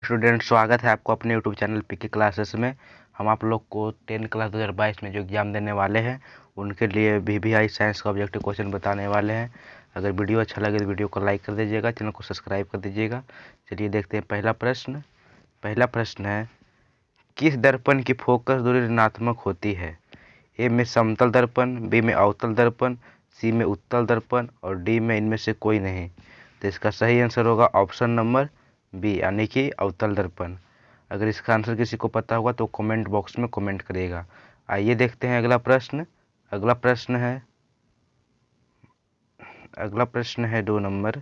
Student, स्वागत है आपको अपने यूट्यूब चैनल पीके क्लासेस में। हम आप लोग को 10 क्लास 2022 में जो एग्ज़ाम देने वाले हैं उनके लिए वीवीआई साइंस का ऑब्जेक्टिव क्वेश्चन बताने वाले हैं। अगर वीडियो अच्छा लगे तो वीडियो को लाइक कर दीजिएगा, चैनल को सब्सक्राइब कर दीजिएगा। चलिए देखते हैं पहला प्रश्न है, किस दर्पण की फोकस दूरी ऋणात्मक होती है? ए में समतल दर्पण, बी में अवतल दर्पण, सी में उत्तल दर्पण और डी में इनमें से कोई नहीं। तो इसका सही आंसर होगा ऑप्शन नंबर बी, यानी कि अवतल दर्पण। अगर इसका आंसर किसी को पता होगा तो कमेंट बॉक्स में कमेंट करिएगा। आइए देखते हैं अगला प्रश्न है 2 नंबर।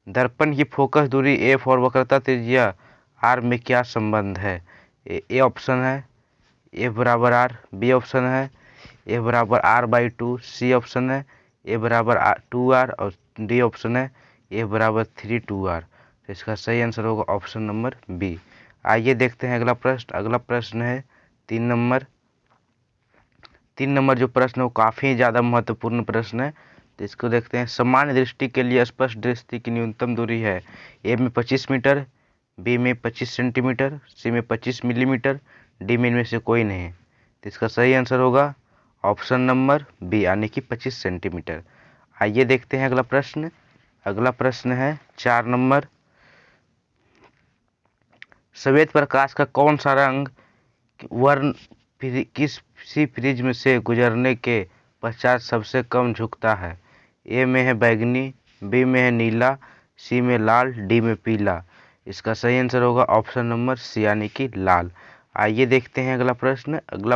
दर्पण की फोकस दूरी एफ और वक्रता त्रिज्या आर में क्या संबंध है? ए ऑप्शन है ए बराबर आर, बी ऑप्शन है ए बराबर r/2, सी ऑप्शन है ए बराबर 2r और डी ऑप्शन है ए बराबर 3/2r। तो इसका सही आंसर होगा ऑप्शन नंबर बी। आइए देखते हैं अगला प्रश्न है 3 नंबर। 3 नंबर जो प्रश्न है वो काफ़ी ज़्यादा महत्वपूर्ण प्रश्न है। तो इसको देखते हैं। सामान्य दृष्टि के लिए स्पष्ट दृष्टि की न्यूनतम दूरी है ए में 25 मीटर, बी में 25 सेंटीमीटर, सी में 25 मिलीमीटर, डी में इनमें से कोई नहीं। तो इसका सही आंसर होगा ऑप्शन नंबर बी, यानी कि 25 सेंटीमीटर। आइए देखते हैं अगला प्रश्न है 4 नंबर। श्वेत प्रकाश का कौन सा रंग वर्ण किसी प्रिज्म से गुजरने के पश्चात सबसे कम झुकता है? ए में है बैगनी, बी में है नीला, सी में लाल, डी में पीला। इसका सही आंसर होगा ऑप्शन नंबर सी, यानी कि लाल। आइए देखते हैं अगला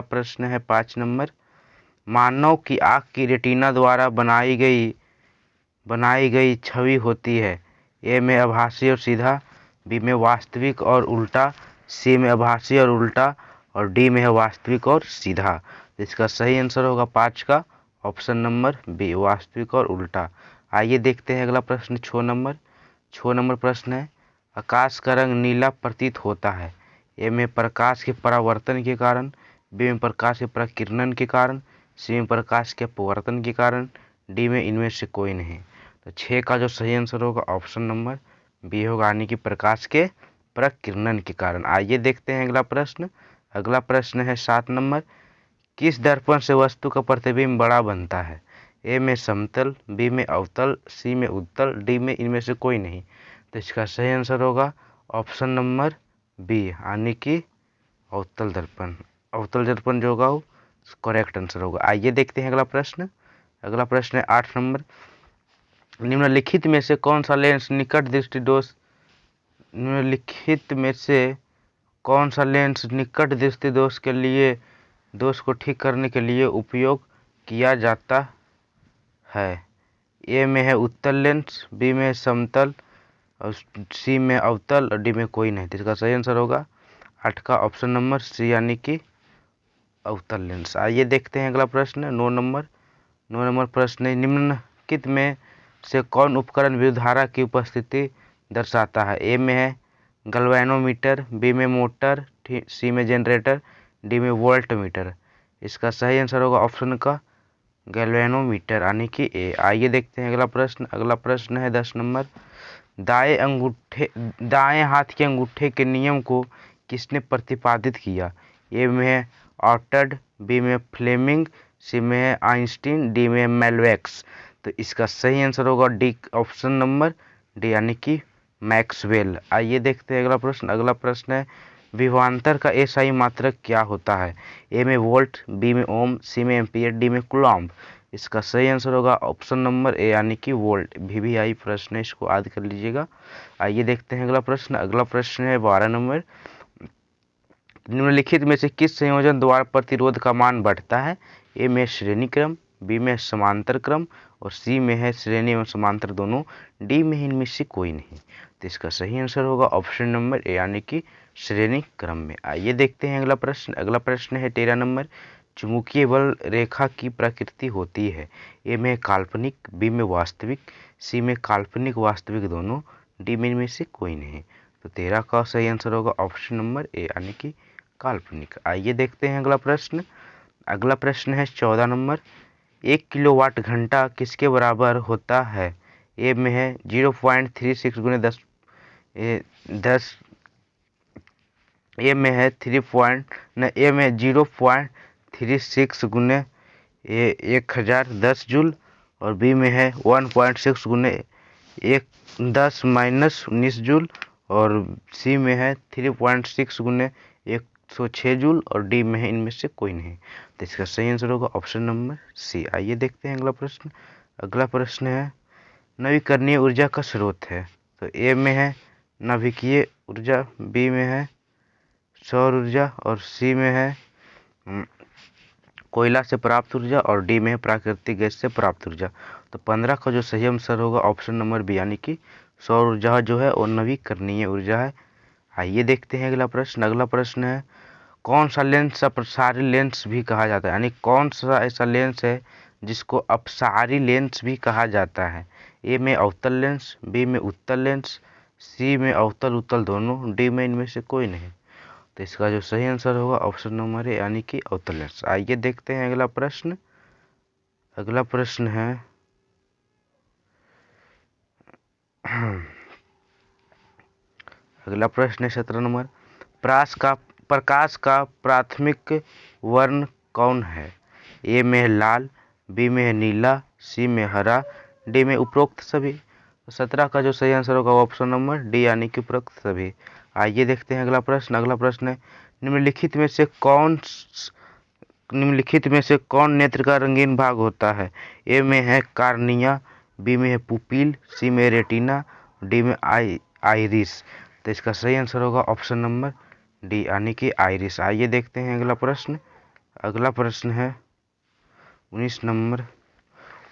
प्रश्न है 5 नंबर। मानव की आँख की रेटिना द्वारा बनाई गई छवि होती है। ए में आभासी और सीधा, बी में वास्तविक और उल्टा, सी में आभासी और उल्टा और डी में है वास्तविक और सीधा। इसका सही आंसर होगा 5 का ऑप्शन नंबर बी, वास्तविक और उल्टा। आइए देखते हैं अगला प्रश्न 6 नंबर प्रश्न है, आकाश का रंग नीला प्रतीत होता है। ए में प्रकाश के परावर्तन के कारण, बी में प्रकाश के प्रकिरणन के कारण, सी में प्रकाश के अपवर्तन के कारण, डी में इनमें से कोई नहीं। तो 6 का जो सही आंसर होगा ऑप्शन नंबर बी होगा, यानी कि प्रकाश के प्रकिरणन के कारण। आइए देखते हैं अगला प्रश्न है 7 नंबर। किस दर्पण से वस्तु का प्रतिबिंब बड़ा बनता है? ए में समतल, बी में अवतल, सी में उत्तल, डी में इनमें से कोई नहीं। तो इसका सही आंसर होगा ऑप्शन नंबर बी, यानी कि अवतल दर्पण जो होगा वो करेक्ट आंसर होगा। आइए देखते हैं अगला प्रश्न है 8 नंबर। निम्नलिखित में से कौन सा लेंस निकट दृष्टि दोष को ठीक करने के लिए उपयोग किया जाता है? ए में है उत्तल लेंस, बी में समतल और सी में अवतल और डी में कोई नहीं। तो इसका सही आंसर होगा 8 का ऑप्शन नंबर सी, यानी कि अवतल लेंस। आइए देखते हैं अगला प्रश्न 9 नंबर प्रश्न है, निम्नलिखित में से कौन उपकरण विद्युत धारा की उपस्थिति दर्शाता है? ए में है गैल्वेनोमीटर, बी में मोटर, सी में जनरेटर, डी में वोल्टमीटर। इसका सही आंसर होगा ऑप्शन का गैल्वेनोमीटर, यानी कि ए। आइए देखते हैं अगला प्रश्न है 10 नंबर। दाएं हाथ के अंगूठे के नियम को किसने प्रतिपादित किया? ए में है ऑर्टड, बी में फ्लेमिंग, सी में है आइंस्टीन, डी में मेलवेक्स। तो इसका सही आंसर होगा डी, ऑप्शन नंबर डी, यानी कि मैक्सवेल। आइए देखते हैं अगला प्रश्न है, विभवांतर का एसआई मात्रक क्या होता है? ए में वोल्ट, बी में ओम, सी में एम्पियर, डी में कूलम्ब। इसका सही आंसर होगा ऑप्शन नंबर ए, यानी कि वोल्ट। वीवीआई प्रश्न है, इसको याद कर लीजिएगा। आइए देखते हैं अगला प्रश्न है 12 नंबर। निम्नलिखित में से किस संयोजन द्वारा प्रतिरोध का मान बढ़ता है? ए में श्रेणी क्रम, बी में समांतर क्रम और सी में है श्रेणी एवं समांतर दोनों, डी में इनमें से कोई नहीं। तो इसका सही आंसर होगा ऑप्शन नंबर ए, यानी कि श्रेणी क्रम में। आइए देखते हैं अगला प्रश्न है 13 नंबर। चुंबकीय बल रेखा की प्रकृति होती है? ए में काल्पनिक, बी में वास्तविक, सी में काल्पनिक वास्तविक दोनों, डी में इनमें से कोई नहीं। तो 13 का सही आंसर होगा ऑप्शन नंबर ए, यानी कि काल्पनिक। आइए देखते हैं अगला प्रश्न है 14 नंबर। 1 किलोवाट घंटा किसके बराबर होता है? ए में है 0.36 × 10 ए में है 0.36 गुने 1010 जूल, और बी में है 1.6 गुने 10-19 जूल, और सी में है 3.6 गुने 106 जूल, और डी में है इनमें से कोई नहीं। तो इसका सही आंसर होगा ऑप्शन नंबर सी। आइए देखते हैं अगला प्रश्न। अगला प्रश्न है नवीकरणीय ऊर्जा का स्रोत है। तो ए में है नाभिकीय ऊर्जा, बी में है सौर ऊर्जा, और सी में है कोयला से प्राप्त ऊर्जा, और डी में है प्राकृतिक गैस से प्राप्त ऊर्जा। तो 15 का जो सही आंसर होगा ऑप्शन नंबर बी, यानी कि सौर ऊर्जा जो है वो नवीकरणीय ऊर्जा है। आइए देखते हैं अगला प्रश्न। अगला प्रश्न है कौन सा लेंस अपसारी लेंस भी कहा जाता है, यानी कौन सा ऐसा लेंस है जिसको अपसारी लेंस भी कहा जाता है। ए में अवतल लेंस, बी में उत्तल लेंस, सी में अवतल उत्तल दोनों, डी में इनमें से कोई नहीं। तो इसका जो सही आंसर होगा ऑप्शन नंबर ए, यानी कि अवतल लेंस। आइए देखते हैं अगला प्रश्न। अगला प्रश्न है अगला प्रश्न है 17 नंबर। प्रकाश का प्राथमिक वर्ण कौन है। ए में है लाल, बी में है नीला, सी में हरा, डी में उपरोक्त सभी। 17 का जो सही आंसर होगा ऑप्शन नंबर डी, यानी कि उपरोक्त सभी। आइए देखते हैं अगला प्रश्न। अगला प्रश्न है निम्नलिखित में से कौन नेत्र का रंगीन भाग होता है। ए में है कार्निया, बी में है पुपिल, सी में रेटिना, डी में आइरिस। तो इसका सही आंसर होगा ऑप्शन नंबर डी, यानी कि आइरिस। आइए देखते हैं अगला प्रश्न। अगला प्रश्न है 19 नंबर।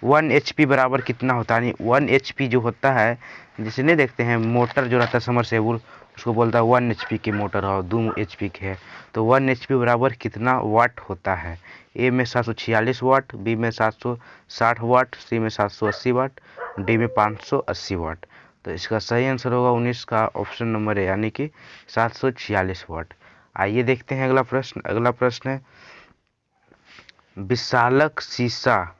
1 HP बराबर कितना होता है। 1 HP जो होता है, जिसे नहीं देखते हैं मोटर जो रहता है समरसेबुल, उसको बोलता है 1 HP की मोटर और 2 HP की है। तो 1 HP बराबर कितना वाट होता है। ए में 746 वाट, बी में 760 वाट, सी में 780 वाट, डी में 580 वाट। तो इसका सही आंसर होगा 19 का ऑप्शन नंबर है, यानी कि 746 वाट। आइए देखते हैं अगला प्रश्न। अगला प्रश्न है विशालक शीशा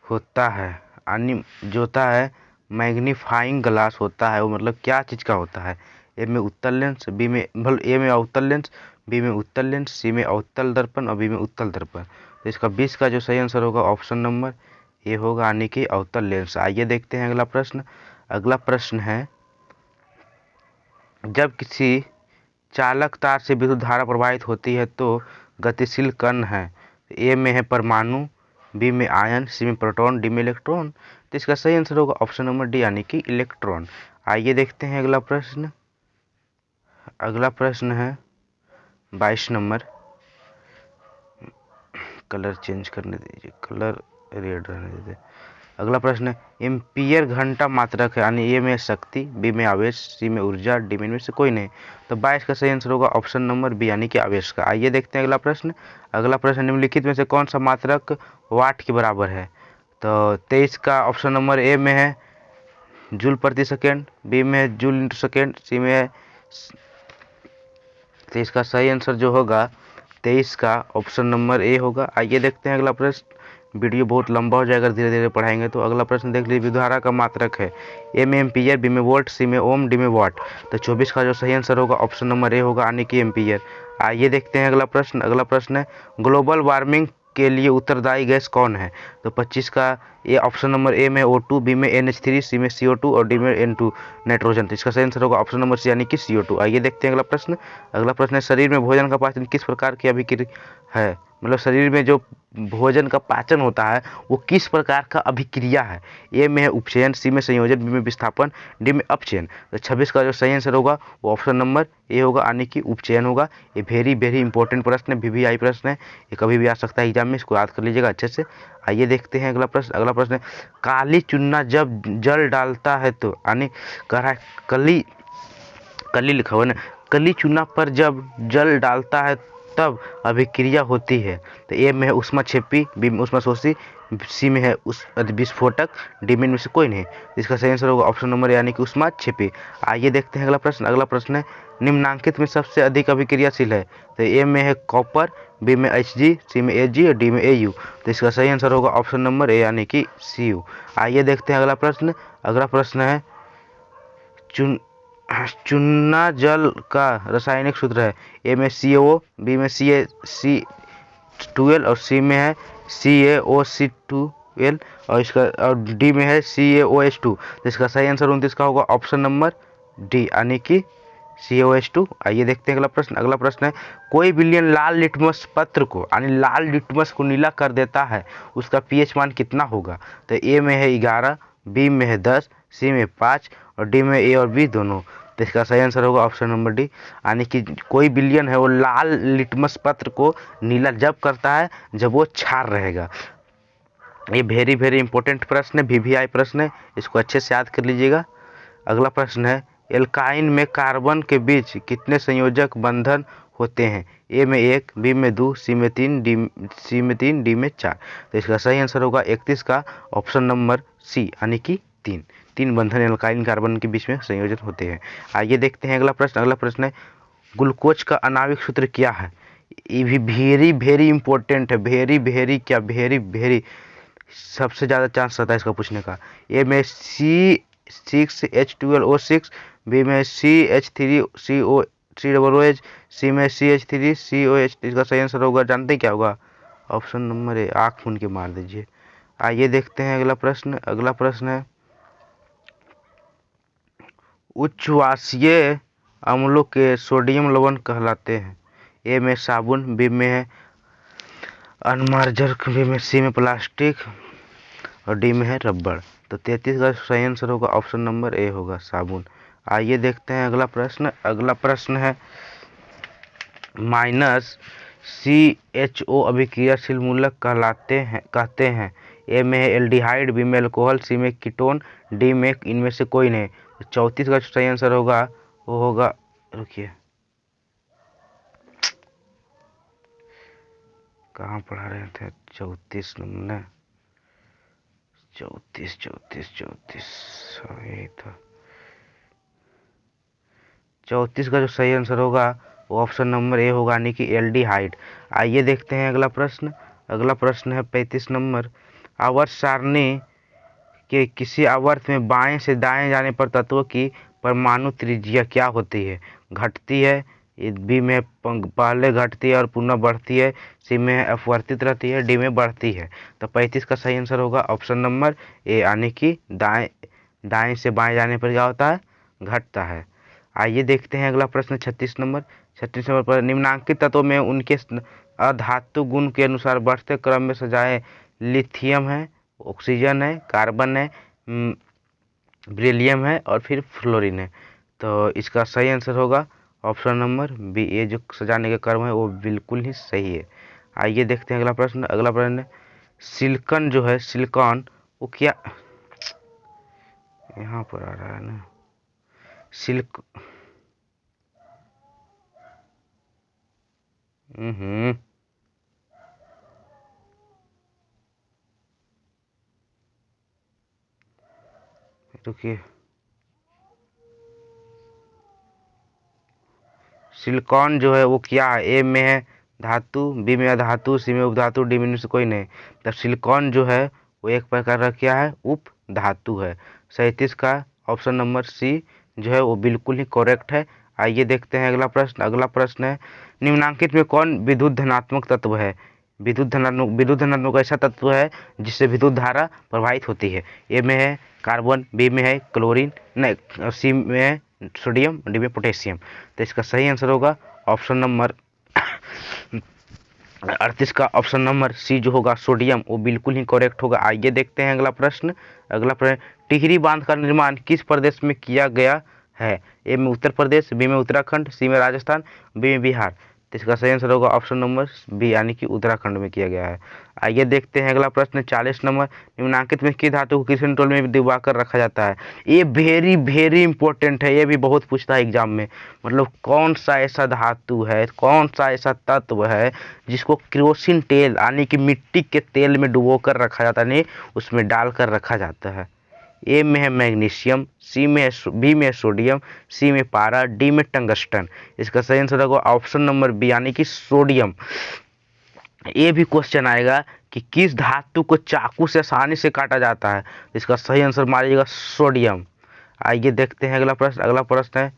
होता है, यानी जो होता है मैग्नीफाइंग ग्लास होता है, वो मतलब क्या चीज़ का होता है। ए में उत्तल लेंस, बी में ए में अवतल लेंस, बी में उत्तल लेंस, सी में अवतल दर्पण, और बी में उत्तल दर्पण। तो इसका 20 का जो सही आंसर होगा ऑप्शन नंबर ए होगा, यानी कि अवतल लेंस। आइए देखते हैं अगला प्रश्न। अगला प्रश्न है जब किसी चालक तार से विद्युत धारा प्रवाहित होती है तो गतिशील कण है। ए में है परमाणु, बी में आयन, सी में प्रोटॉन, डी में इलेक्ट्रॉन। तो इसका सही आंसर होगा ऑप्शन नंबर डी, यानी कि इलेक्ट्रॉन। आइए देखते हैं अगला प्रश्न। अगला प्रश्न है 22 नंबर। कलर चेंज करने दीजिए, कलर रेड रहने दीजिए। अगला प्रश्न है एम्पियर घंटा मात्रक है, यानी ए में शक्ति, बी में आवेश, सी में ऊर्जा, डी में से कोई नहीं। तो 22 का सही आंसर होगा ऑप्शन नंबर बी, यानी कि आवेश का। आइए देखते हैं अगला प्रश्न। अगला प्रश्न निम्नलिखित में से कौन सा मात्रक वाट के बराबर है। तो 23 का ऑप्शन नंबर ए में है जूल प्रति सेकेंड, बी में है जूल इंटू सेकेंड, सी में है। तो इसका सही आंसर जो होगा 23 का ऑप्शन नंबर ए होगा। आइए देखते हैं अगला प्रश्न। वीडियो बहुत लंबा हो जाएगा, धीरे धीरे पढ़ाएंगे। तो अगला प्रश्न देख लीजिए विद्युत धारा का मात्रक है। ए में एम्पियर, बी में वोल्ट, सी में ओम, डी में वाट। तो 24 का जो सही आंसर होगा ऑप्शन नंबर ए होगा, यानी कि एम्पियर। आइए देखते हैं अगला प्रश्न। अगला प्रश्न है ग्लोबल वार्मिंग के लिए उत्तरदायी गैस कौन है। तो 25 का ये ऑप्शन नंबर ए में O2, बी में NH3, सी में CO2 और डी में N2 नाइट्रोजन। तो इसका सही आंसर होगा ऑप्शन नंबर सी, यानी कि CO2। आइए देखते हैं अगला प्रश्न। अगला प्रश्न है शरीर में भोजन का पाचन किस प्रकार की अभिक्रिया है, मतलब शरीर में जो भोजन का पाचन होता है वो किस प्रकार का अभिक्रिया है। ए में है उपचयन, सी में संयोजन, बी में विस्थापन, डी में अपचयन। तो 26 का जो सही आंसर होगा वो ऑप्शन नंबर ए होगा, यानी कि उपचयन होगा। ये वेरी वेरी इंपॉर्टेंट प्रश्न है, VVI प्रश्न है, ये कभी भी आ सकता है एग्जाम में, इसको याद कर लीजिएगा अच्छे से। आइए देखते हैं अगला प्रश्न। अगला प्रश्न है काली चूना जब जल डालता है तो, यानी कह रहा है कली लिखा हुआ है ना, कली चूना पर जब जल डालता है तब अभिक्रिया होती है। तो ए में है ऊष्माक्षेपी, बी में ऊष्माशोषी, सी में है विस्फोटक, डी में से कोई नहीं। इसका सही आंसर होगा ऑप्शन नंबर, यानी कि ऊष्माक्षेपी। आइए देखते हैं अगला प्रश्न। अगला प्रश्न है निम्नांकित में सबसे अधिक अभिक्रियाशील है। तो ए में है कॉपर, बी में Hg, सी में Ag और डी में Au। तो इसका सही आंसर होगा ऑप्शन नंबर ए, यानी कि Cu। आइए देखते हैं अगला प्रश्न। अगला प्रश्न है चूना जल का रासायनिक सूत्र है। ए में CaO, बी में C12 और सी में है CaOC12 और इसका और डी में है CaOH2। तो इसका सही आंसर 29 का होगा ऑप्शन नंबर डी, यानी कि CaOH2। आइए देखते हैं अगला प्रश्न। अगला प्रश्न है, कोई विलयन लाल लिटमस पत्र को यानी लाल लिटमस को नीला कर देता है, उसका pH मान कितना होगा? तो ए में है 11, बी में है 10, सी में 5 और डी में ए और बी दोनों। तो इसका सही आंसर होगा ऑप्शन नंबर डी, यानी कि कोई विलयन है वो लाल लिटमस पत्र को नीला जब करता है जब वो क्षार रहेगा। ये वेरी वेरी इंपॉर्टेंट प्रश्न है, VVI प्रश्न है, इसको अच्छे से याद कर लीजिएगा। अगला प्रश्न है, एल्काइन में कार्बन के बीच कितने संयोजक बंधन होते हैं? ए में 1, बी में 2, सी में 3, डी में 4। तो इसका सही आंसर होगा 31 का ऑप्शन नंबर सी, यानी कि 3 बंधन एल्काइन कार्बन के बीच में संयोजन होते हैं। आइए देखते हैं अगला प्रश्न। अगला प्रश्न है, ग्लूकोज का आणविक सूत्र क्या है? ये भी वेरी वेरी इंपॉर्टेंट है, वेरी सबसे ज़्यादा चांस रहता है इसका पूछने का। ए में C6H12O6, बी में CH3COOH, सी में CH3COH। इसका सही आंसर होगा, जानते क्या होगा? ऑप्शन नंबर ए, आँख मूंद के मार दीजिए। आइए देखते हैं अगला प्रश्न। अगला प्रश्न है, उच्छ्वासीय अम्लों के सोडियम लवण कहलाते हैं? ए में साबुन, बी में है अनमार्जर, बी में सी में प्लास्टिक और डी में है रबड़। तो 33 का सही आंसर होगा ऑप्शन नंबर ए होगा, साबुन। आइए देखते हैं अगला प्रश्न। अगला प्रश्न है, -CHO अभिक्रियाशील मूलक कहते हैं। ए में है एल्डिहाइड, बी में अल्कोहल, सी में कीटोन, डी में इनमें से कोई नहीं। तो 34 का सही आंसर होगा वो होगा, रुकिए कहाँ पढ़ा रहे थे, 34 नंबर, 34 यही था। 34 का जो सही आंसर होगा वो ऑप्शन नंबर ए होगा, यानी कि एल्डिहाइड। आइए देखते हैं अगला प्रश्न। अगला प्रश्न है 35 नंबर, आवर्त सारणी के किसी आवर्त में बाएं से दाएं जाने पर तत्वों की परमाणु त्रिज्या क्या होती है? घटती है, बी में पहले घटती है और पुनः बढ़ती है, सी में अपवर्तित रहती है, डी में बढ़ती है। तो 35 का सही आंसर होगा ऑप्शन नंबर ए, यानी कि दाएं से बाएं जाने पर क्या होता है? घटता है। आइए देखते हैं अगला प्रश्न 36 नंबर। 36 नंबर पर, निम्नांकित तत्वों में उनके अधातु गुण के अनुसार बढ़ते क्रम में सजाए लिथियम है, ऑक्सीजन है, कार्बन है, बेरिलियम है और फिर फ्लोरीन है। तो इसका सही आंसर होगा ऑप्शन नंबर बी, ये जो सजाने का क्रम है वो बिल्कुल ही सही है। आइए देखते हैं अगला प्रश्न। अगला प्रश्न है, सिलिकॉन जो है, सिलिकॉन वो क्या, यहाँ पर आ रहा है ना, रुकिए, सिलिकॉन जो है वो क्या है? ए में है धातु, बी में अधातु, सी में उपधातु, डी में से कोई नहीं। तब सिलिकॉन जो है वो एक प्रकार का क्या है? उप धातु है। 37 का ऑप्शन नंबर सी जो है वो बिल्कुल ही करेक्ट है। आइए देखते हैं अगला प्रश्न। अगला प्रश्न है, निम्नांकित में कौन विद्युत धनात्मक तत्व है? विद्युत धनात्मक ऐसा तत्व है जिससे विद्युत धारा प्रवाहित होती है। ए में है कार्बन, बी में है क्लोरीन, नहीं, सी में है सोडियम, डी में पोटेशियम। तो इसका सही आंसर होगा ऑप्शन नंबर 38 का ऑप्शन नंबर सी जो होगा सोडियम, वो बिल्कुल ही करेक्ट होगा। आइए देखते हैं अगला प्रश्न। अगला प्रश्न, टिहरी बांध का निर्माण किस प्रदेश में किया गया है? ए में उत्तर प्रदेश, बी में उत्तराखंड, सी में राजस्थान, बी में बिहार। तो इसका सही आंसर होगा ऑप्शन नंबर बी, यानी कि उत्तराखंड में किया गया है। आइए देखते हैं अगला प्रश्न 40 नंबर, निम्नांकित में किस धातु को किस कंट्रोल में दबाकर रखा जाता है? ये वेरी वेरी इंपॉर्टेंट है, ये भी बहुत पूछता है एग्जाम में। मतलब कौन सा ऐसा धातु है, कौन सा ऐसा तत्व है जिसको केरोसिन तेल यानी कि मिट्टी के तेल में डुबो कर रखा जाता है, नहीं उसमें डालकर रखा जाता है? ए में है मैग्नीशियम, बी में सोडियम, सी में पारा, डी में टंगस्टन। इसका सही आंसर होगा ऑप्शन नंबर बी, यानी कि सोडियम। ये भी क्वेश्चन आएगा कि किस धातु को चाकू से आसानी से काटा जाता है? इसका सही आंसर मारिएगा सोडियम। आइए देखते हैं अगला प्रश्न। अगला प्रश्न है,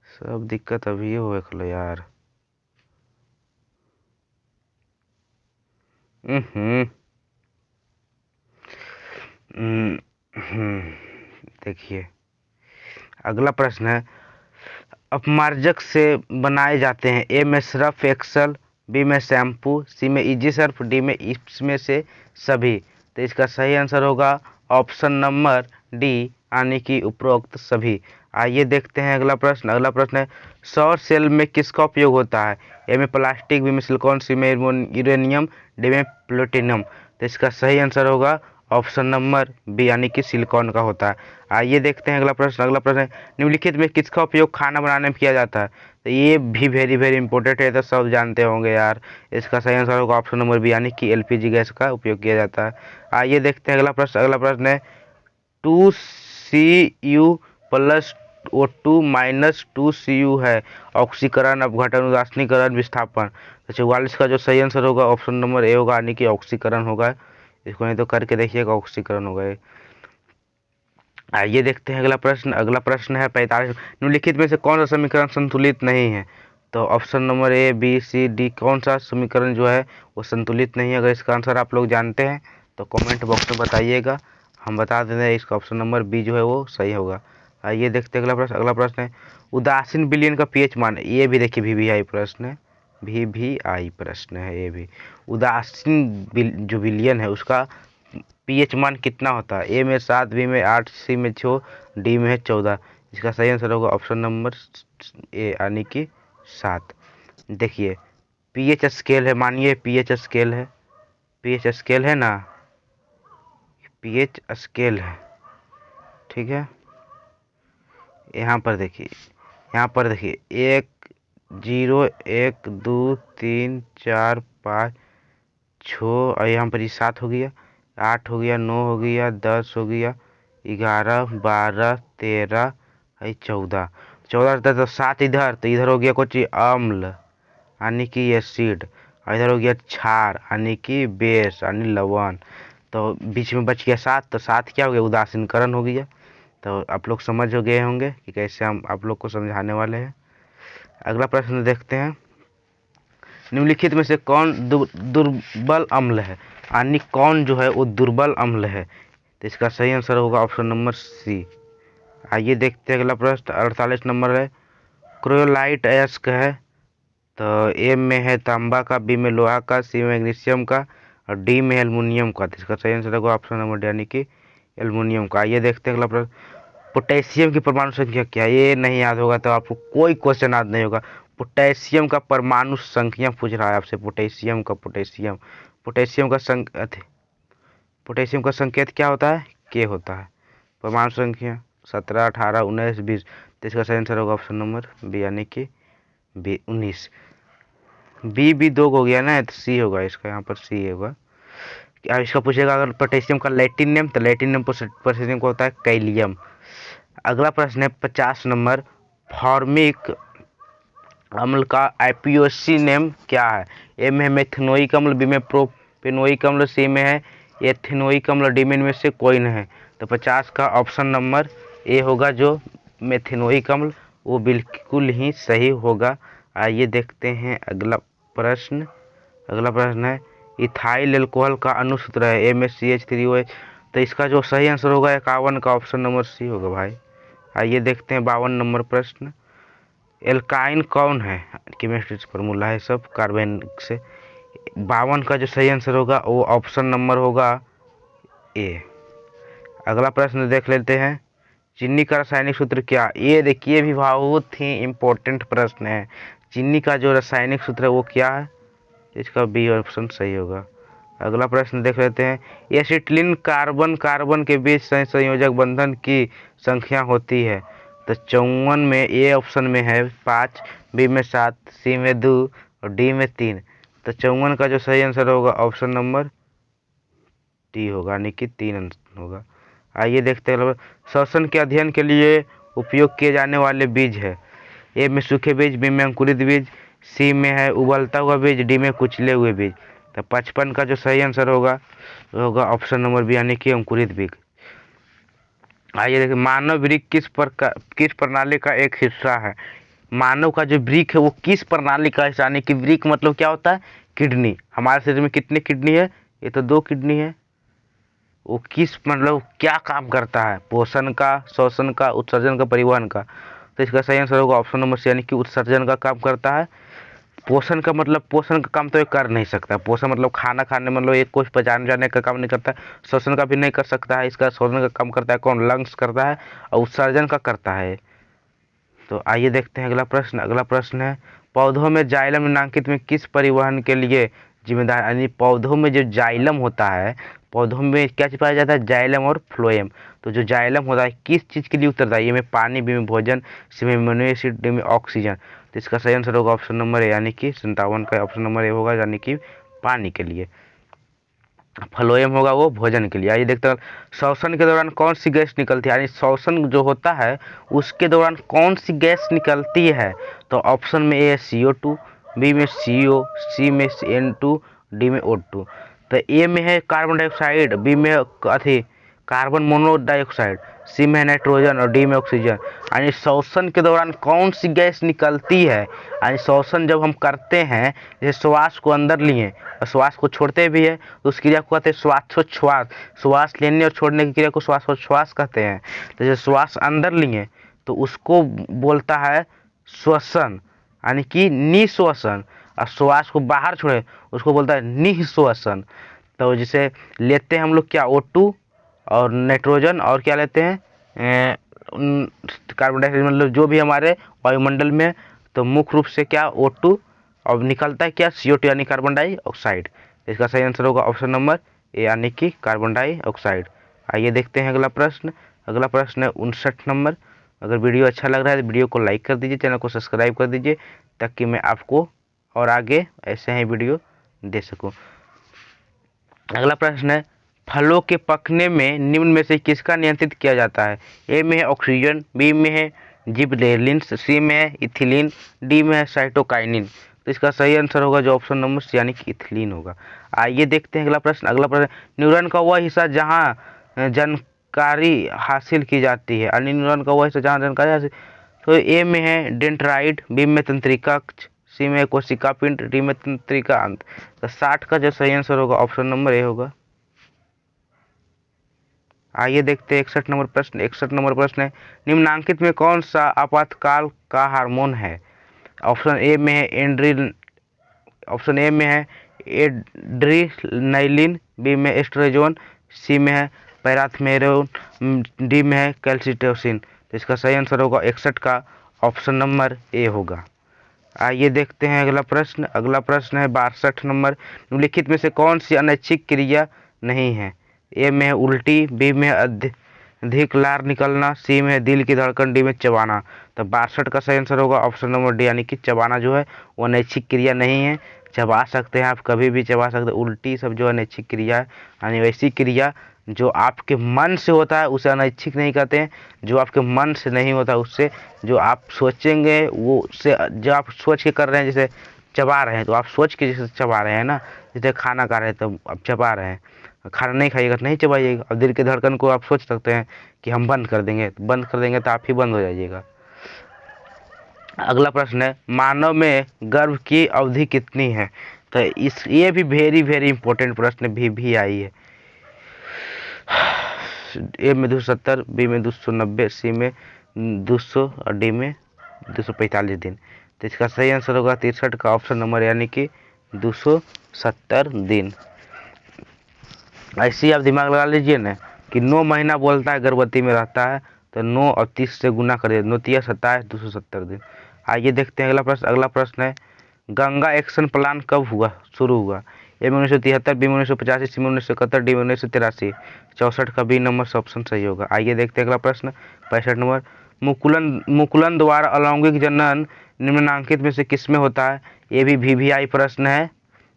सब दिक्कत अभी हो खलो यार। देखिए अगला प्रश्न है, अपमार्जक से बनाए जाते हैं, ए में सर्फ एक्सल, बी में शैम्पू, सी में इजी सर्फ, डी में इसमें से सभी। तो इसका सही आंसर होगा ऑप्शन नंबर डी, यानी कि उपरोक्त सभी। आइए देखते हैं अगला प्रश्न। अगला प्रश्न है, सौर सेल में किसका उपयोग होता है, ए में प्लास्टिक, बी में सिलिकॉन, सी में यूरेनियम, डी में प्लूटोनियम। तो इसका सही आंसर होगा ऑप्शन नंबर बी, यानी कि सिलिकॉन का होता है। आइए देखते हैं अगला प्रश्न। अगला प्रश्न है, निम्नलिखित में किसका उपयोग खाना बनाने में किया जाता है। तो ये भी वेरी वेरी इंपॉर्टेंट है, तो सब जानते होंगे यार। इसका सही आंसर होगा ऑप्शन नंबर बी, यानी कि एलपीजी गैस का उपयोग किया जाता है। आइए देखते हैं अगला प्रश्न। अगला प्रश्न है, 2Cu plus O2 minus 2Cu है ऑक्सीकरण, अपघटन, उदासीनीकरण, विस्थापन। तो 44 का जो सही आंसर होगा ऑप्शन नंबर ए होगा, यानी कि ऑक्सीकरण होगा। इसको नहीं तो करके देखिएगा, ऑक्सीकरण होगा। आइए देखते हैं अगला प्रश्न। अगला प्रश्न है 45, निम्नलिखित में से कौन सा समीकरण संतुलित नहीं है। तो option number A, B, C, D, कौन सा समीकरण जो है वो संतुलित नहीं है। अगर इसका आंसर आप लोग जानते हैं तो कमेंट बॉक्स में बताइएगा, हम बता देते हैं। इसका ऑप्शन नंबर बी जो है वो सही होगा। आइए देखते हैं अगला प्रश्न। अगला प्रश्न है, उदासीन विलयन का पीएच मान। ये भी देखिए VVI प्रश्न है, VVI प्रश्न है ये भी। उदासीन जो विलयन है उसका पीएच मान कितना होता है, ए में 7, बी में 8, सी में 6, डी में है 14। इसका सही आंसर होगा ऑप्शन नंबर ए, यानी कि 7। देखिए पीएच स्केल है, मानिए पीएच स्केल है, पीएच स्केल है ना, पीएच स्केल है, ठीक है। यहाँ पर देखिए, यहाँ पर देखिए 1, 0, 1, 2, 3, 4, 5, 6 और यहाँ पर ये 7 हो गया, 8 हो गया, 9 हो गया, 10 हो गया, 11, 12, 13, 14। 14 तो 7 इधर, तो इधर हो गया कुछ अम्ल यानी कि एसिड, और इधर हो गया क्षार यानी कि बेस यानी लवण। तो बीच में बच गया 7, तो 7 क्या हो गया, उदासीनकरण हो गया। तो आप लोग समझ हो गए होंगे कि कैसे हम आप लोग को समझाने वाले हैं। अगला प्रश्न देखते हैं, निम्नलिखित में से कौन दुर्बल अम्ल है, यानी कौन जो है वो दुर्बल अम्ल है। तो इसका सही आंसर होगा ऑप्शन नंबर सी। आइए देखते हैं अगला प्रश्न। 48 नंबर है, क्रोयोलाइट अयस्क है। तो ए में है तांबा का, बी में लोहा का, सी में मैग्नीशियम का, और डी में एल्युमिनियम का। तो इसका सही आंसर होगा ऑप्शन नंबर डी, यानी कि एल्युमिनियम का। आइए देखते हैं अगला प्रश्न, पोटेशियम की परमाणु संख्या क्या है। ये नहीं याद होगा तो आपको कोई क्वेश्चन याद नहीं होगा। पोटेशियम का परमाणु संख्या पूछ रहा है आपसे, पोटेशियम का, पोटेशियम का संकेत क्या होता है, के होता है। परमाणु संख्या 17, 18, 19, 20। तो इसका सही आंसर होगा ऑप्शन नंबर बी, यानी कि बी 19। बी 2 हो गया ना, तो सी होगा इसका, यहाँ पर सी होगा। अब इसका पूछेगा अगर पोटेशियम का लैटिन नेम, तो लैटिन नेम पोटेशियम को होता है कैलियम। अगला प्रश्न है 50 नंबर, फॉर्मिक अम्ल का आईपीओसी नेम क्या है। ए में है मेथनोइक अम्ल, बी में प्रोपेनोइक अम्ल, सी में है एथेनोइक अम्ल, डी में से कोई नहीं है। तो 50 का ऑप्शन नंबर ए होगा, जो मेथेनोइक अम्ल, वो बिल्कुल ही सही होगा। आइए देखते हैं अगला प्रश्न। अगला प्रश्न है, इथाइल एल्कोहल का अणुसूत्र है, ए में CH3OH। तो इसका जो सही आंसर होगा 51 का ऑप्शन नंबर सी होगा भाई। आइए देखते हैं 52 नंबर प्रश्न, एल्काइन कौन है, केमिस्ट्री फॉर्मूला है सब कार्बन से। 52 का जो सही आंसर होगा वो ऑप्शन नंबर होगा ए। अगला प्रश्न देख लेते हैं, चीनी का रासायनिक सूत्र क्या। ये देखिए भी बहुत ही इम्पोर्टेंट प्रश्न है, चीनी का जो रासायनिक सूत्र है वो क्या है। इसका बी ऑप्शन सही होगा। अगला प्रश्न देख लेते हैं, एसिटिलीन कार्बन कार्बन के बीच संयोजक बंधन की संख्या होती है। तो 54 में ए ऑप्शन में है 5, बी में 7, सी में 2 और डी में 3। तो 54 का जो सही आंसर होगा ऑप्शन नंबर डी होगा, यानी कि 3 होगा। आइए देखते हैं, श्वसन के अध्ययन के लिए उपयोग किए जाने वाले बीज है। ए में सूखे बीज, बी में अंकुरित बीज, सी में है उबलता हुआ बीज, डी में कुचले हुए बीज। तो 55 का जो सही आंसर होगा वो होगा ऑप्शन नंबर बी, यानी कि अंकुरित बीज। आइए देखिए, मानव वृक्क किस प्रणाली का एक हिस्सा है। मानव का जो वृक्क है वो किस प्रणाली का हिस्सा, यानी कि वृक्क मतलब क्या होता है, किडनी। हमारे शरीर में कितनी किडनी है, ये तो 2 किडनी है। वो किस मतलब क्या काम करता है, पोषण का, श्वसन का, उत्सर्जन का, परिवहन का। तो इसका सही आंसर होगा ऑप्शन नंबर सी, यानी कि उत्सर्जन का काम करता है। पोषण का मतलब पोषण का काम तो ये कर नहीं सकता। पोषण मतलब खाना खाने मतलब एक कुछ पचाने जाने का काम नहीं करता है। श्वसन का भी नहीं कर सकता है। इसका श्वसन का काम करता है कौन, लंग्स करता है, और उत्सर्जन का करता है। तो आइए देखते हैं अगला प्रश्न। अगला प्रश्न है, पौधों में जाइलम निम्नांकित में किस परिवहन के लिए जिम्मेदार, यानी पौधों में जो जाइलम होता है, पौधों में क्या चीज पाया जाता है, जाइलम और फ्लोएम। तो जो जाइलम होता है किस चीज के लिए उत्तरदायी है, में पानी, बी में भोजन, सी में अमीनो एसिड, डी में ऑक्सीजन। तो इसका सही आंसर होगा ऑप्शन नंबर ए, यानी कि 57 का ऑप्शन नंबर ए होगा, यानी कि पानी के लिए। फ्लोएम होगा वो भोजन के लिए। आइए देखते हैं, श्वसन के दौरान कौन सी गैस निकलती है, यानी श्वसन जो होता है उसके दौरान कौन सी गैस निकलती है। तो ऑप्शन में ए है CO2, बी में CO, सी में N2, डी में O2। तो ए में है कार्बन डाइऑक्साइड, बी में अथी कार्बन मोनोडाइऑक्साइड, सी में नाइट्रोजन और डी में ऑक्सीजन। यानी श्वसन के दौरान कौन सी गैस निकलती है, यानी श्वसन जब हम करते हैं, जैसे श्वास को अंदर लिए और श्वास को छोड़ते भी है, तो उस क्रिया को कहते हैं श्वासोच्छ्वास। श्वास लेने और छोड़ने की क्रिया को श्वासोच्छ्वास कहते हैं। तो जैसे श्वास अंदर लिए तो उसको बोलता है श्वसन, यानी कि निश्वसन, और श्वास को बाहर छोड़े उसको बोलता है निःश्वसन। तो जैसे लेते हैं हम लोग क्या, O2 और नाइट्रोजन, और क्या लेते हैं कार्बन डाइऑक्साइड, मतलब जो भी हमारे वायुमंडल में। तो मुख्य रूप से क्या, O2, और निकलता है क्या, CO2 यानी कार्बन डाइऑक्साइड। इसका सही आंसर होगा ऑप्शन नंबर ए, यानी कि कार्बन डाइऑक्साइड। आइए देखते हैं अगला प्रश्न। अगला प्रश्न है 59 नंबर। अगर वीडियो अच्छा लग रहा है तो वीडियो को लाइक कर दीजिए, चैनल को सब्सक्राइब कर दीजिए, ताकि मैं आपको और आगे ऐसे ही वीडियो दे सकूं। अगला प्रश्न है, फलों के पकने में निम्न में से किसका नियंत्रित किया जाता है। ए में है ऑक्सीजन, बी में है जिबरेलिन्स, सी में है इथिलीन, डी में है साइटोकाइनिन। तो इसका सही आंसर होगा जो ऑप्शन नंबर सी, यानी कि इथिलीन होगा। आइए देखते हैं अगला प्रश्न। अगला प्रश्न, न्यूरॉन का वह हिस्सा जहाँ जानकारी हासिल की जाती है, यानी न्यूरॉन का वह हिस्सा जहाँ जानकारी हासिल। तो ए में है डेंड्राइट, बी में तंत्रिका, सी में कोशिका पिंड, डी में तंत्रिका अंत। तो 60 का जो सही आंसर होगा ऑप्शन नंबर ए होगा। आइए देखते हैं 61 नंबर प्रश्न। 61 नंबर प्रश्न है, निम्नांकित में कौन सा आपातकाल का हार्मोन है। ऑप्शन ए में है एड्रीनलाइन, बी में एस्ट्रोजन, सी में है पैराथेरोन, डी में है कैल्सिटोसिन। तो इसका सही आंसर होगा 61 का ऑप्शन नंबर ए होगा। आइए देखते हैं अगला प्रश्न। अगला प्रश्न है 62 नंबर, निम्नलिखित में से कौन सी अनैच्छिक क्रिया नहीं है। ए में है उल्टी, बी में अधिक लार निकलना, सी में है दिल की धड़कन, डी में चबाना। तो 62 का सही आंसर होगा ऑप्शन नंबर डी, यानी कि चबाना जो है वो अनैच्छिक क्रिया नहीं है। चबा सकते हैं आप, कभी भी चबा सकते हैं। उल्टी सब जो अनैच्छिक क्रिया है, यानी वैसी क्रिया जो आपके मन से होता है उसे अनैच्छिक नहीं कहते हैं। जो आपके मन से नहीं होता उससे, जो आप सोचेंगे वो से, जो आप सोच के कर रहे हैं, जैसे चबा रहे हैं तो आप सोच के जैसे चबा रहे हैं ना, जैसे खाना खा रहे हैं तो आप चबा रहे हैं। खाना नहीं खाइएगा तो नहीं चबाइएगा। अब दिल की धड़कन को आप सोच सकते हैं कि हम बंद कर देंगे, बंद कर देंगे तो आप ही बंद हो जाइएगा। अगला प्रश्न है, मानव में गर्भ की अवधि कितनी है। तो ये भी वेरी वेरी इंपॉर्टेंट प्रश्न भी आई है। ए में 270, बी में 290, सी में 200 और डी में 245 दिन। तो इसका सही आंसर होगा 63 का ऑप्शन नंबर, यानी कि 270 दिन। ऐसे ही आप दिमाग लगा लीजिए ना कि 9 महीना बोलता है गर्भवती में रहता है, तो 9 और 30 से गुना करिए, 9 तिया 27, 270 दिन। आइए देखते हैं अगला प्रश्न। अगला प्रश्न है, गंगा एक्शन प्लान कब शुरू हुआ। ए में 1973, बी में 1985, सी में 1971, डी में 1983। 64 का बी नंबर से ऑप्शन सही होगा। आइए देखते हैं अगला प्रश्न 65 नंबर, मुकुलन द्वारा अलैंगिक जनन निम्नांकित में से किसमें होता है। ये भी VVI प्रश्न है,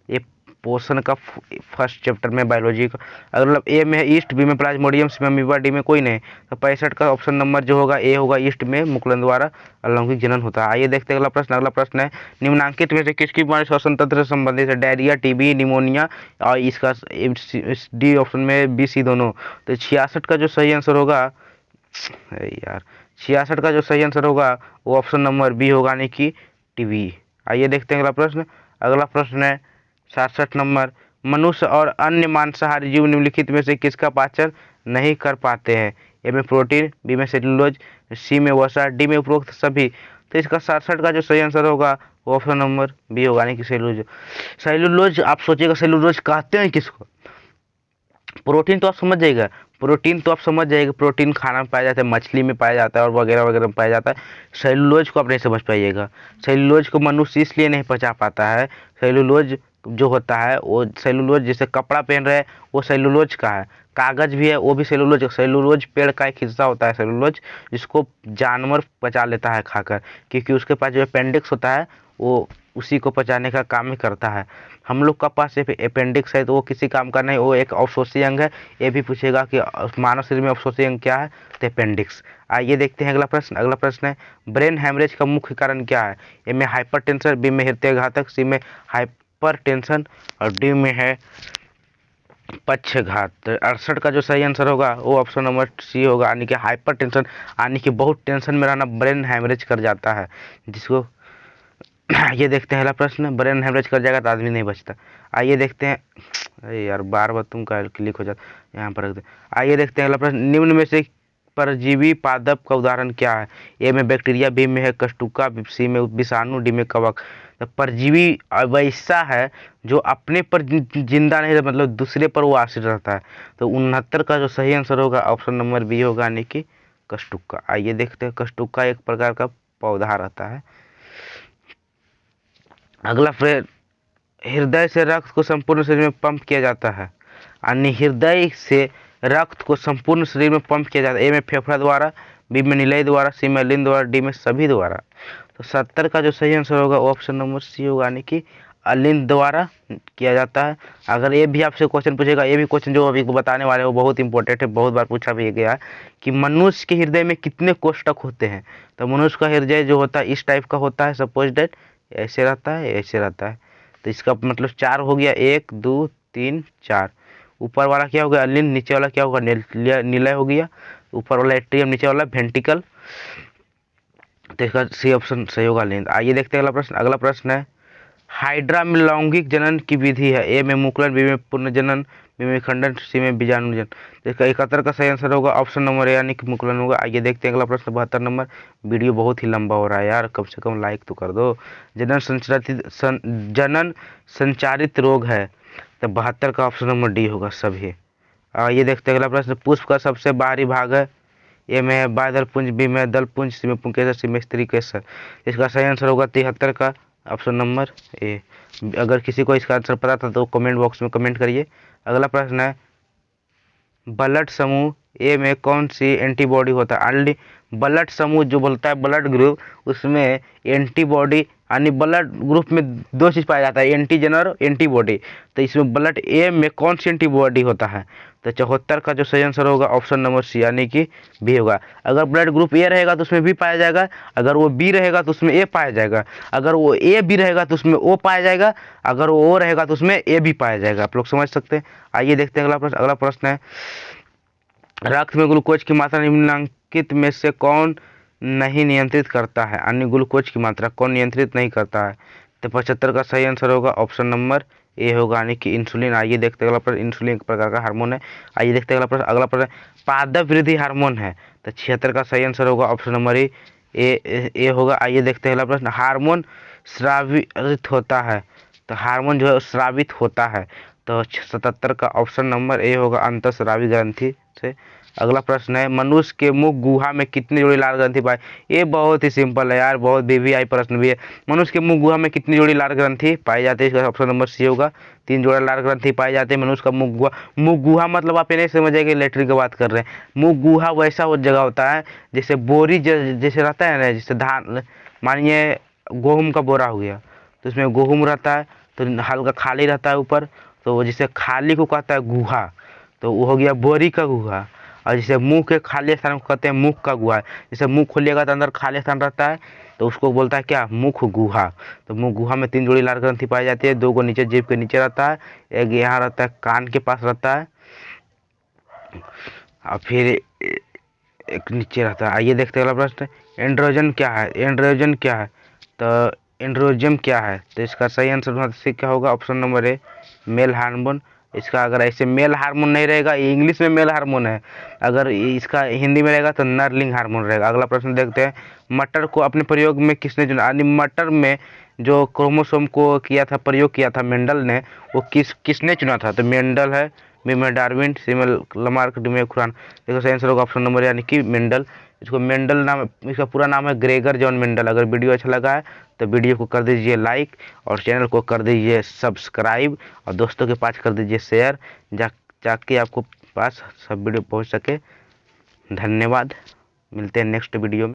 ये पोषण का फर्स्ट चैप्टर में बायोलॉजी का। अगर मतलब ए में है ईस्ट, बी में प्लाज्मोडियम, सी में अमीबा, डी में कोई नहीं। तो 65 का ऑप्शन नंबर जो होगा ए होगा, ईस्ट में मुकुलन द्वारा अलैंगिक जनन होता है। आइए देखते हैं अगला प्रश्न। अगला प्रश्न है, निम्नांकित में से किसकी बीमारी श्वसन तंत्र से संबंधित है। डायरिया, TB, निमोनिया, और इसका डी ऑप्शन में B, C दोनों। तो 66 का जो सही आंसर होगा अरे यार 66 का जो सही आंसर होगा वो ऑप्शन नंबर बी होगा, यानी कि टीवी। आइए देखते हैं अगला प्रश्न। अगला प्रश्न है 67 नंबर, मनुष्य और अन्य मांसाहारी जीव निम्नलिखित में से किसका पाचन नहीं कर पाते हैं? ए में प्रोटीन, बी में सेलुलोज, सी में वसा, डी में उपरोक्त सभी। तो इसका 67 का जो सही आंसर होगा वो ऑप्शन नंबर बी होगा, यानी कि सेलुलोज। सेलुलोज आप सोचिएगा सेलुलोज कहते हैं किसको? प्रोटीन तो आप समझ जाइएगा, प्रोटीन तो आप समझ जाइएगा, प्रोटीन खाना में पाया जाता है, मछली में पाया जाता है और वगैरह वगैरह में पाया जाता है। सेलुलोज को आप नहीं समझ पाइएगा। सेलुलोज को मनुष्य इसलिए नहीं पचा पाता है, सेलुलोज जो होता है वो सेलुलोज जैसे कपड़ा पहन रहे हैं वो सेलुलोज का है, कागज भी है वो भी सेलुलोज। सेलुलोज पेड़ का एक हिस्सा होता है सेलुलोज, जिसको जानवर पचा लेता है खाकर, क्योंकि उसके पास जो अपेंडिक्स होता है वो उसी को पचाने का काम ही करता है। हम लोग का पास अपेंडिक्स है तो वो किसी काम का नहीं, वो एक अवशोषी अंग है। ये भी पूछेगा कि मानव शरीर में अवशोषी अंग क्या है, तो अपेंडिक्स। आइए देखते हैं अगला प्रश्न। अगला प्रश्न है ब्रेन हेमरेज का मुख्य कारण क्या है? ए में हाइपरटेंशन, बी में हृदय घातक, सी में हाइपरटेंशन और डी में है पक्षघात। तो 68 का जो सही आंसर होगा वो ऑप्शन नंबर सी होगा, यानी कि हाइपरटेंशन, यानी कि बहुत टेंशन में रहना ब्रेन हेमरेज कर जाता है जिसको। ये देखते हैं अगला प्रश्न, ब्रेन हेमरेज कर जाएगा तो आदमी नहीं बचता। आइए देखते हैं, अरे यार बार बार तुम का क्लिक हो जाता, यहाँ पर रख दे। आइए देखते हैं अगला प्रश्न, निम्न में से परजीवी पादप का उदाहरण क्या है? ए में बैक्टीरिया, बी में है कष्टुका, सी में विषाणु, डी में कवक। तो परजीवी वैसा है जो अपने पर जिंदा नहीं रहता, मतलब दूसरे पर वो आश्रित रहता है। तो 69 का जो सही आंसर होगा ऑप्शन नंबर बी होगा, यानी कि कष्टुका। आइए देखते हैं, कष्टुका एक प्रकार का पौधा रहता है। अगला फिर हृदय से रक्त को संपूर्ण शरीर में पंप किया जाता है, यानी हृदय से रक्त को संपूर्ण शरीर में पंप किया जाता है। ए में फेफड़ा द्वारा, बी में निलय द्वारा, सी में लिंग द्वारा, डी में सभी द्वारा। तो 70 का जो सही आंसर होगा ऑप्शन नंबर सी होगा, यानी कि अलिंद द्वारा किया जाता है। अगर ये भी आपसे क्वेश्चन पूछेगा, ये भी क्वेश्चन जो अभी बताने वाले हैं वो बहुत इंपॉर्टेंट है, बहुत बार पूछा भी गया है कि मनुष्य के हृदय में कितने कोष्ठक होते हैं? तो मनुष्य का हृदय जो होता है इस टाइप का होता है, सपोज डेट ऐसे रहता है, ऐसे रहता है। तो इसका मतलब 4 हो गया, 1 2 3 4। ऊपर वाला क्या हो गया अलिंद, नीचे वाला क्या होगा निलय हो गया, ऊपर वाला एट्रियम, नीचे वाला वेंट्रिकल। तो इसका सी ऑप्शन सही होगा अलिंद। आइए देखते हैं अगला प्रश्न। अगला प्रश्न है हाइड्रा में लैंगिक जनन की विधि है? ए में मुकुलन, बी में पुनर्जनन, बी में खंडन, सी में बीजाणुजन। तो इसका 71 का सही आंसर होगा ऑप्शन नंबर ए, यानी कि मुकुलन होगा। आइए देखते हैं अगला प्रश्न 72 नंबर। वीडियो बहुत ही लंबा हो रहा है यार, कम से कम लाइक तो कर दो। जनन संचारित रोग है, तो 72 का ऑप्शन नंबर डी होगा सभी। आइए देखते हैं अगला प्रश्न, पुष्प का सबसे बाहरी भाग है? ए में है बाह्य पुंज, बी में दल पुंज, सी में पुंकेसर, सी में स्त्री केसर। इसका सही आंसर होगा 73 का ऑप्शन नंबर ए। अगर किसी को इसका आंसर पता था तो कमेंट बॉक्स में कमेंट करिए। अगला प्रश्न है ब्लड समूह ए में कौन सी एंटीबॉडी होता है? ब्लड समूह जो बोलता है ब्लड ग्रुप, उसमें एंटीबॉडी यानी ब्लड ग्रुप में दो चीज़ पाया जाता है, एंटीजन और एंटीबॉडी। तो इसमें ब्लड ए में कौन सी एंटीबॉडी होता है? तो 74 का जो सही आंसर होगा ऑप्शन नंबर सी, यानी कि बी होगा। अगर ब्लड ग्रुप ए रहेगा तो उसमें बी पाया जाएगा, अगर वो बी रहेगा तो उसमें ए पाया जाएगा, अगर वो ए बी रहेगा तो उसमें ओ पाया जाएगा, अगर वो ओ रहेगा तो उसमें ए बी पाया जाएगा। आप लोग समझ सकते हैं। आइए देखते हैं अगला प्रश्न। अगला प्रश्न है रक्त में ग्लूकोज की मात्रा निम्नलिखित में से कौन नहीं नियंत्रित करता है? यानी ग्लूकोज की मात्रा कौन नियंत्रित नहीं करता है? तो 75 का सही आंसर होगा ऑप्शन नंबर ए होगा, यानी कि इंसुलिन। आइए देखते हैं अगला प्रश्न। इंसुलिन एक प्रकार का हार्मोन है। आइए देखते हैं अगला प्रश्न। अगला प्रश्न पादप वृद्धि हार्मोन है, तो 76 का सही आंसर होगा ऑप्शन नंबर ए होगा। आइए देखते हैं अगला प्रश्न हार्मोन स्रावित होता है, तो हार्मोन जो है स्रावित होता है, तो 77 का ऑप्शन नंबर ए होगा अंतःस्रावी ग्रंथि से। अगला प्रश्न है मनुष्य के मुख गुहा में कितनी जोड़ी लाल ग्रंथि पाई? ये बहुत ही सिंपल है यार, बहुत वीवीआई प्रश्न भी है। मनुष्य के मुख गुहा में कितनी जोड़ी लाल ग्रंथि पाई जाती है? इसका ऑप्शन नंबर सी होगा, 3 जोड़ा लाल ग्रंथि पाई जाती है मनुष्य का मुख गुहा। मुख गुहा मतलब आप ये नहीं समझिए लेटरिन की बात कर रहे हैं। मुख गुहा वैसा वो जगह होता है जैसे बोरी जैसे रहता है ना, जैसे धान मानिए गेहूँ का बोरा हो गया तो उसमें गेहूँ रहता है तो हल्का खाली रहता है ऊपर, तो जिसे खाली को कहता है गुहा, तो वो हो गया बोरी का गुहा। और जैसे मुंह के खाली स्थान को कहते हैं मुख का गुहा। जैसे मुंह खोलिएगा तो अंदर खाली स्थान रहता है तो उसको बोलता है क्या, मुख गुहा। तो मुख गुहा में 3 जोड़ी लाल ग्रंथि पाई जाती है, 2 को नीचे जीभ के नीचे रहता है, एक यहाँ रहता है कान के पास रहता है, और फिर एक नीचे रहता है। आइए देखते हैं अगला प्रश्न। एंड्रोजन क्या है? एंड्रोजन क्या है? तो एंड्रोजन क्या है? तो इसका सही आंसर क्या होगा? ऑप्शन नंबर ए, मेल हार्मोन। इसका अगर ऐसे मेल हार्मोन नहीं रहेगा, ये इंग्लिश में मेल हार्मोन है, अगर इसका हिंदी में रहेगा तो नरलिंग हार्मोन रहेगा। अगला प्रश्न देखते हैं। मटर को अपने प्रयोग में किसने चुना? यानी मटर में जो क्रोमोसोम को किया था, प्रयोग किया था मेंडल ने, वो किसने चुना था? तो मेंडल है, बी में डार्विन, सी में लमार्क, डी में खुरान। देखो सही आंसर होगा ऑप्शन नंबर यानी कि मेंडल। इसको मेंडल नाम, इसका पूरा नाम है ग्रेगर जॉन मेंडल। अगर वीडियो अच्छा लगा है तो वीडियो को कर दीजिए लाइक और चैनल को कर दीजिए सब्सक्राइब और दोस्तों के पास कर दीजिए शेयर, ताकि आपको पास सब वीडियो पहुंच सके। धन्यवाद, मिलते हैं नेक्स्ट वीडियो में।